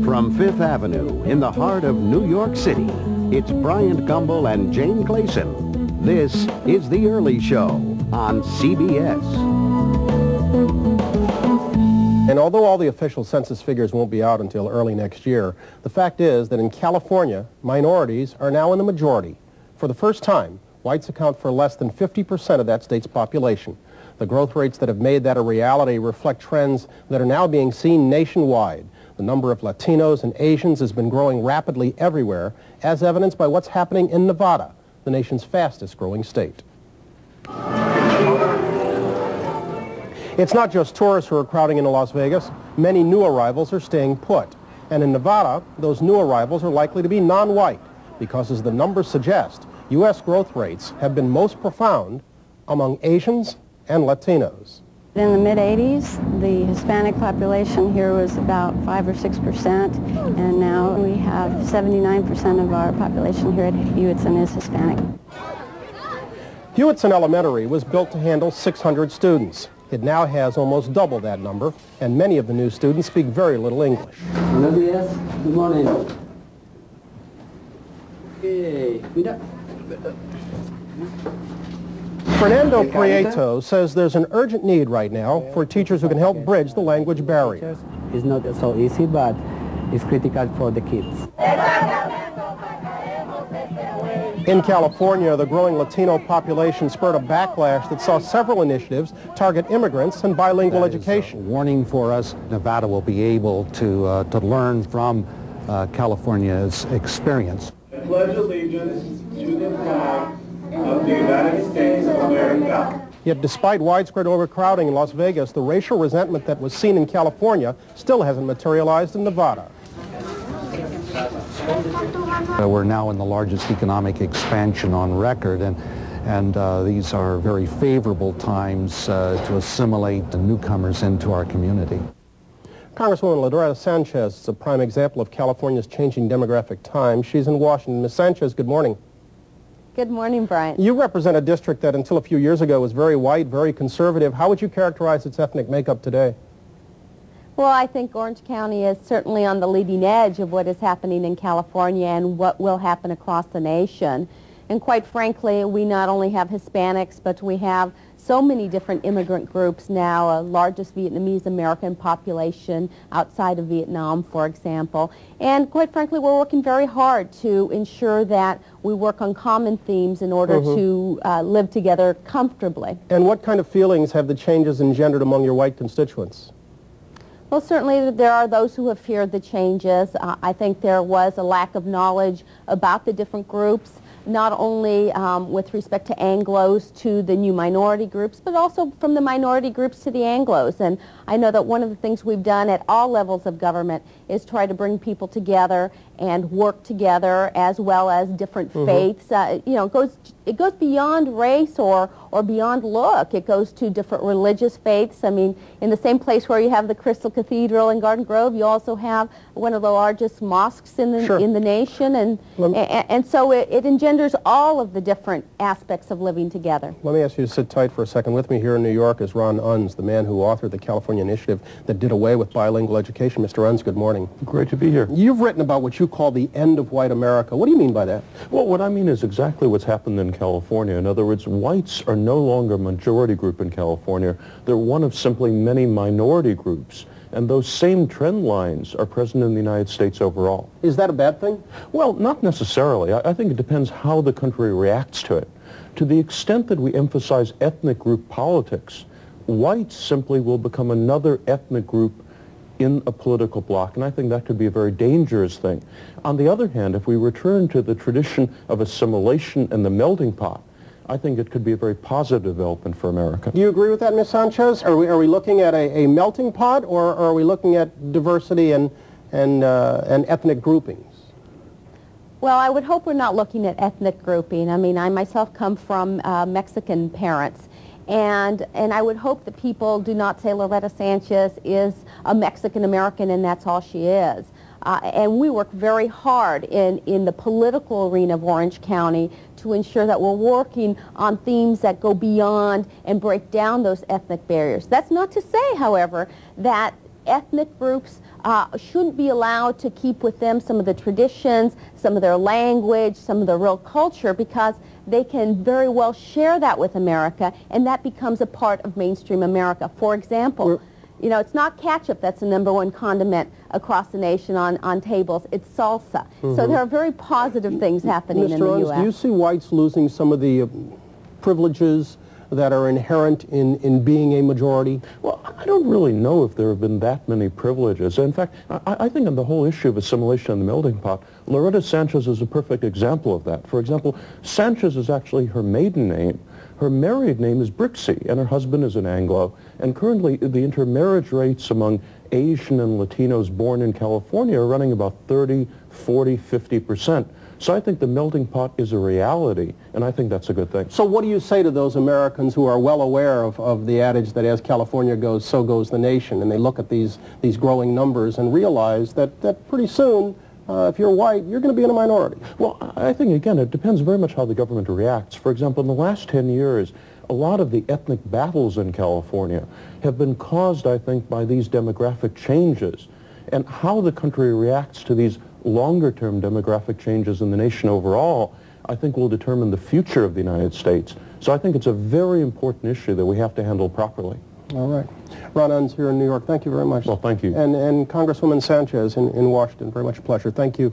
From Fifth Avenue in the heart of New York City, it's Bryant Gumbel and Jane Clayson. This is The Early Show on CBS. And although all the official census figures won't be out until early next year, the fact is that in California, minorities are now in the majority. For the first time, whites account for less than 50% of that state's population. The growth rates that have made that a reality reflect trends that are now being seen nationwide. The number of Latinos and Asians has been growing rapidly everywhere, as evidenced by what's happening in Nevada, the nation's fastest growing state. It's not just tourists who are crowding into Las Vegas. Many new arrivals are staying put. And in Nevada, those new arrivals are likely to be non-white, because as the numbers suggest, U.S. growth rates have been most profound among Asians and Latinos. In the mid-'80s, the Hispanic population here was about 5 or 6%, and now we have 79% of our population here at Hewitson is Hispanic. Hewitson Elementary was built to handle 600 students. It now has almost double that number, and many of the new students speak very little English. Buenos días. Good morning. Okay. Mira. Fernando Prieto says there's an urgent need right now for teachers who can help bridge the language barrier. It's not so easy, but it's critical for the kids. In California, the growing Latino population spurred a backlash that saw several initiatives target immigrants and bilingual education. A warning for us. Nevada will be able to learn from California's experience. I pledge allegiance to the flag of the United States of America. Yet despite widespread overcrowding in Las Vegas, the racial resentment that was seen in California still hasn't materialized in Nevada. We're now in the largest economic expansion on record, and these are very favorable times to assimilate the newcomers into our community. Congresswoman Loretta Sanchez is a prime example of California's changing demographic times. She's in Washington. Ms. Sanchez, good morning. Good morning, Bryant. You represent a district that until a few years ago was very white, very conservative. How would you characterize its ethnic makeup today? Well, I think Orange County is certainly on the leading edge of what is happening in California and what will happen across the nation. And quite frankly, we not only have Hispanics, but we have so many different immigrant groups now, largest Vietnamese American population outside of Vietnam, for example. And quite frankly, we're working very hard to ensure that we work on common themes in order to live together comfortably. And what kind of feelings have the changes engendered among your white constituents? Well, certainly there are those who have feared the changes. I think there was a lack of knowledge about the different groups, not only with respect to Anglos to the new minority groups, but also from the minority groups to the Anglos. And I know that one of the things we've done at all levels of government is try to bring people together and work together, as well as different faiths. You know, it goes beyond race or beyond look. It goes to different religious faiths. I mean, in the same place where you have the Crystal Cathedral in Garden Grove, you also have one of the largest mosques in the nation, and so it engenders all of the different aspects of living together. Let me ask you to sit tight for a second. With me here in New York is Ron Unz, the man who authored the California initiative that did away with bilingual education. Mr. Unz, good morning. Great to be here. You've written about what you call the end of white America. What do you mean by that? Well, what I mean is exactly what's happened in California. In other words, whites are no longer a majority group in California. They're one of simply many minority groups. And those same trend lines are present in the United States overall. Is that a bad thing? Well, not necessarily. I think it depends how the country reacts to it. To the extent that we emphasize ethnic group politics, whites simply will become another ethnic group in a political bloc, and I think that could be a very dangerous thing. On the other hand, if we return to the tradition of assimilation and the melting pot, I think it could be a very positive development for America. Do you agree with that, Ms. Sanchez? Are we looking at a melting pot, or are we looking at diversity and ethnic groupings? Well, I would hope we're not looking at ethnic grouping. I mean, I myself come from Mexican parents, and I would hope that people do not say Loretta Sanchez is a Mexican American and that's all she is. And we work very hard in the political arena of Orange County to ensure that we're working on themes that go beyond and break down those ethnic barriers. That's not to say, however, that ethnic groups shouldn't be allowed to keep with them some of the traditions, some of their language, some of their real culture, because they can very well share that with America, and that becomes a part of mainstream America. For example, you know, it's not ketchup that's the #1 condiment across the nation on tables. It's salsa. So there are very positive things happening in the Mr. Unz, U.S. do you see whites losing some of the privileges that are inherent in being a majority? Well, I don't really know if there have been that many privileges. In fact, I think on the whole issue of assimilation in the melting pot, Loretta Sanchez is a perfect example of that. For example, Sanchez is actually her maiden name. Her married name is Brixie, and her husband is an Anglo. And currently, the intermarriage rates among Asian and Latinos born in California are running about 30, 40, 50%. So I think the melting pot is a reality, and I think that's a good thing. So what do you say to those Americans who are well aware of the adage that as California goes, so goes the nation, and they look at these growing numbers and realize that pretty soon, if you're white, you're going to be in a minority? Well, I think, again, it depends very much how the government reacts. For example, in the last 10 years, a lot of the ethnic battles in California have been caused, I think, by these demographic changes. And how the country reacts to these longer-term demographic changes in the nation overall, I think will determine the future of the United States. So I think it's a very important issue that we have to handle properly. All right. Ron Unz here in New York, thank you very much. Well, thank you. And Congresswoman Sanchez in Washington, very much a pleasure. Thank you.